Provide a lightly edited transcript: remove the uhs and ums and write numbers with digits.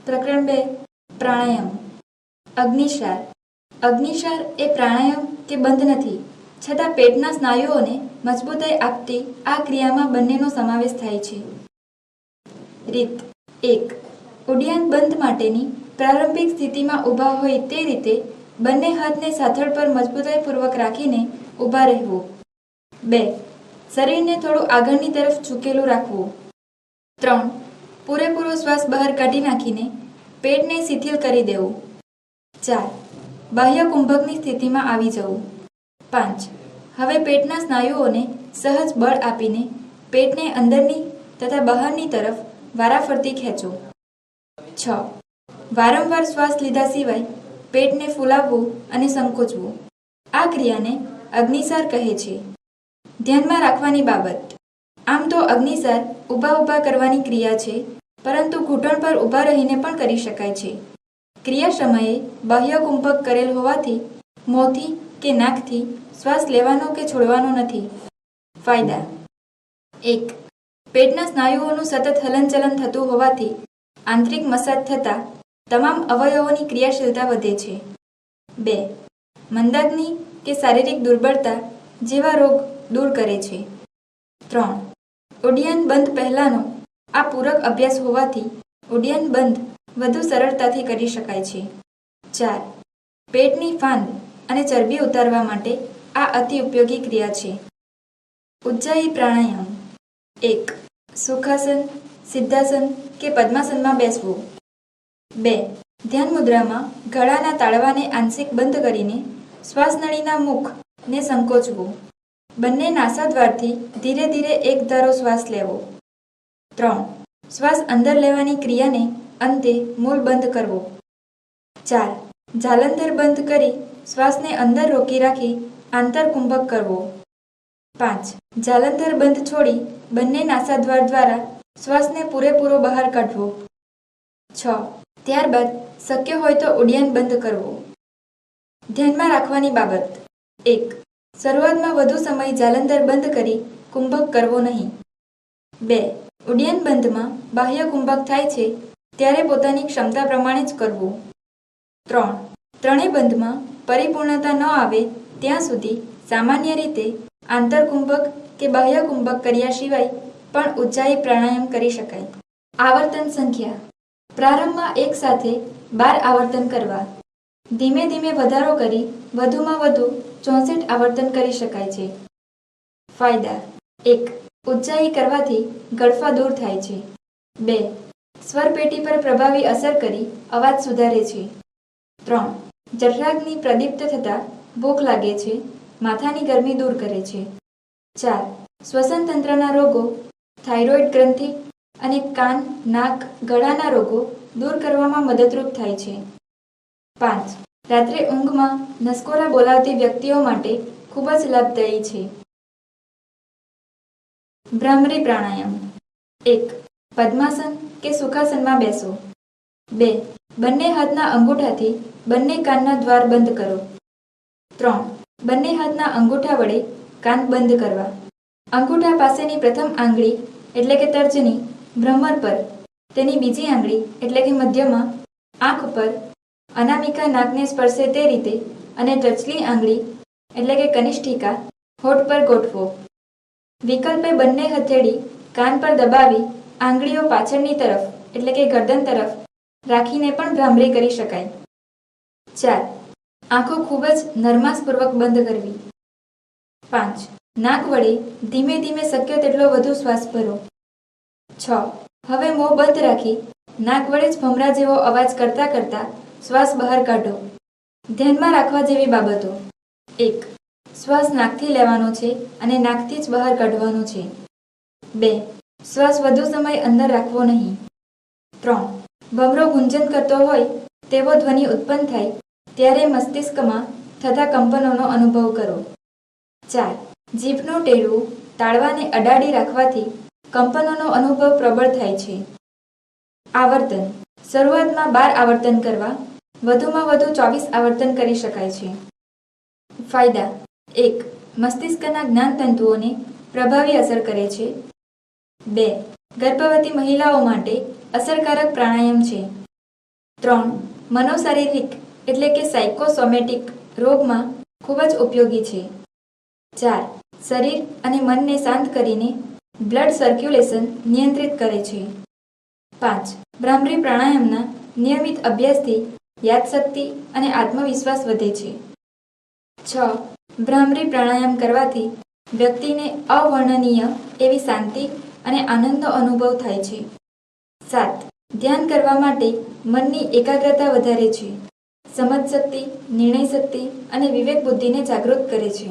પ્રકરણ 2 પ્રાણાયામ. અગ્નિસાર. અગ્નિસાર એ પ્રાણાયામ કે બંધ નથી, છતાં પેટના સ્નાયુઓને મજબૂતાઈ આપતી આ ક્રિયામાં બંનેનો સમાવેશ થાય છે. રીત 1. ઉડ્યાન બંધ માટેની પ્રારંભિક સ્થિતિમાં ઊભા હોય તે રીતે બંને હાથને સાથળ પર મજબૂતાઈપૂર્વક રાખીને ઊભા રહેવું. 2. શરીરને થોડું આગળની તરફ ઝૂકેલું રાખવું. 3. પૂરેપૂરો શ્વાસ બહાર કાઢી નાખીને પેટને શિથિલ કરી દેવું. 4. બાહ્ય કુંભકની સ્થિતિમાં આવી જવું. 5. હવે પેટના સ્નાયુઓને સહજ બળ આપીને પેટને અંદરની તથા બહારની તરફ વારાફરતી ખેંચો. 6. વારંવાર શ્વાસ લીધા સિવાય પેટને ફૂલાવવું અને સંકોચવું. આ ક્રિયાને અગ્નિસાર કહે છે. ધ્યાનમાં રાખવાની બાબત. આમ તો અગ્નિસાર ઊભા કરવાની ક્રિયા છે, પરંતુ ઘૂંટણ પર ઊભા રહીને પણ કરી શકાય છે. ક્રિયા સમયે બાહ્ય કુંભક કરેલ હોવાથી મોંથી કે નાકથી શ્વાસ લેવાનો કે છોડવાનો નથી. ફાયદા. 1. પેટના સ્નાયુઓનું સતત હલનચલન થતું હોવાથી આંતરિક મસાજ થતાં તમામ અવયવોની ક્રિયાશીલતા વધે છે. 2. મંદાગ્નિ કે શારીરિક દુર્બળતા જેવા રોગ દૂર કરે છે. 3. ઉડ્યાન બંધ પહેલાંનો આ પૂરક અભ્યાસ હોવાથી ઉડ્યાન બંધ વધુ સરળતાથી કરી શકાય છે. 4. પેટની ફાંદ અને ચરબી ઉતારવા માટે આ અતિ ઉપયોગી ક્રિયા છે. ઉજ્જાયી પ્રાણાયામ. 1. સુખાસન, સિદ્ધાસન કે પદ્માસનમાં બેસવું. 2. ધ્યાન મુદ્રામાં ગળાના તાળવાને આંશિક બંધ કરીને શ્વાસનળીના મુખને સંકોચવું. બંને નાસાદ્વારથી ધીરે ધીરે એક ધારો શ્વાસ લેવો. 3. શ્વાસ અંદર લેવાની ક્રિયાને અંતે મૂળ બંધ કરવો. 4. જાલંધર બંધ કરી શ્વાસને અંદર રોકી રાખી આંતરકુંભક કરવો. 5. જાલંધર બંધ છોડી બંને નાસાદ્વાર દ્વારા શ્વાસને પૂરેપૂરો બહાર કાઢવો. 6. ત્યારબાદ શક્ય હોય તો ઉડ્યાન બંધ કરવો. ધ્યાનમાં રાખવાની બાબત. 1. શરૂઆતમાં વધુ સમય જાલંધર બંધ કરી કુંભક કરવો નહીં. 2. ઉડ્યાન બંધમાં બાહ્ય કુંભક થાય છે ત્યારે પોતાની ક્ષમતા પ્રમાણે જ કરવું. 3. ત્રણેય બંધમાં પરિપૂર્ણતા ન આવે ત્યાં સુધી સામાન્ય રીતે આંતરકુંભક કે બાહ્ય કુંભક કર્યા સિવાય પણ ઉજ્જાયી પ્રાણાયામ કરી શકાય. આવર્તન સંખ્યા. પ્રારંભમાં એક સાથે 12 આવર્તન કરવા. ધીમે ધીમે વધારો કરી વધુમાં વધુ 64 આવર્તન કરી શકાય છે. ફાયદા. 1. ઉજ્જાયી કરવાથી ગળફા દૂર થાય છે. 2. સ્વરપેટી પર પ્રભાવી અસર કરી અવાજ સુધારે છે. 3. જઠરાગ્નિ પ્રદીપ્ત થતાં ભૂખ લાગે છે, માથાની ગરમી દૂર કરે છે. 4. શ્વસન તંત્રના રોગો, થાઇરોઇડ ગ્રંથિ અને કાન, નાક, ગળાના રોગો દૂર કરવામાં મદદરૂપ થાય છે. 5. રાત્રે ઊંઘમાં નસકોરા બોલાવતી વ્યક્તિઓ માટે ખૂબ જ લાભદાયી છે. ભ્રામરી પ્રાણાયામ. 1. પદ્માસન કે સુખાસનમાં બેસો. 2. બંને હાથના અંગૂઠાથી બંને કાનના દ્વાર બંધ કરો. 3. બંને હાથના અંગૂઠા વડે કાન બંધ કરવા. અંગૂઠા પાસેની પ્રથમ આંગળી એટલે કે તર્જની ભ્રમર પર, તેની બીજી આંગળી એટલે કે મધ્યમાં આંખ પર, અનામિકા નાકને સ્પર્શે તે રીતે અને ટચલી આંગળી એટલે કે કનિષ્ઠિકા હોઠ પર ગોઠવો. વિકલ્પે બંને હથેળી કાન પર દબાવી આંગળીઓ પાછળની તરફ એટલે કે ગરદન તરફ રાખીને પણ ભ્રામરી કરી શકાય. 4. આંખો ખૂબ જ નરમાશપૂર્વક બંધ કરવી. 5. નાક વડે ધીમે ધીમે શક્ય તેટલો વધુ શ્વાસ ભરો. 6. હવે મોં બંધ રાખી નાક વડે જ ભમરા જેવો અવાજ કરતા કરતા શ્વાસ બહાર કાઢો. ધ્યાનમાં રાખવા જેવી બાબતો. 1. શ્વાસ નાકથી લેવાનો છે અને નાકથી જ બહાર કાઢવાનો છે. 2. શ્વાસ વધુ સમય અંદર રાખવો નહીં. 3. ભમરો ગુંજન કરતો હોય તેવો ધ્વનિ ઉત્પન્ન થાય ત્યારે મસ્તિષ્કમાં થતા કંપનોનો અનુભવ કરો. 4. જીભનું ટેરવું તાળવાને અડાડી રાખવાથી કંપનોનો અનુભવ પ્રબળ થાય છે. આવર્તન. શરૂઆતમાં 12 આવર્તન કરવા, વધુમાં વધુ 24 આવર્તન કરી શકાય છે. ફાયદા. 1. મસ્તિષ્કના જ્ઞાનતંતુઓને પ્રભાવી અસર કરે છે. 2. ગર્ભવતી મહિલાઓ માટે અસરકારક પ્રાણાયામ છે. 3. મનોશારીરિક એટલે કે સાયકોસોમેટિક રોગમાં ખૂબ જ ઉપયોગી છે. 4. શરીર અને મનને શાંત કરીને બ્લડ સર્ક્યુલેશન નિયંત્રિત કરે છે. 5. ભ્રામરી પ્રાણાયામના નિયમિત અભ્યાસથી યાદશક્તિ અને આત્મવિશ્વાસ વધે છે. 6. ભ્રામરી પ્રાણાયામ કરવાથી વ્યક્તિને અવર્ણનીય એવી શાંતિ અને આનંદનો અનુભવ થાય છે. 7. ધ્યાન કરવા માટે મનની એકાગ્રતા વધારે છે. સમજશક્તિ, નિર્ણય શક્તિ અને વિવેક બુદ્ધિને જાગૃત કરે છે.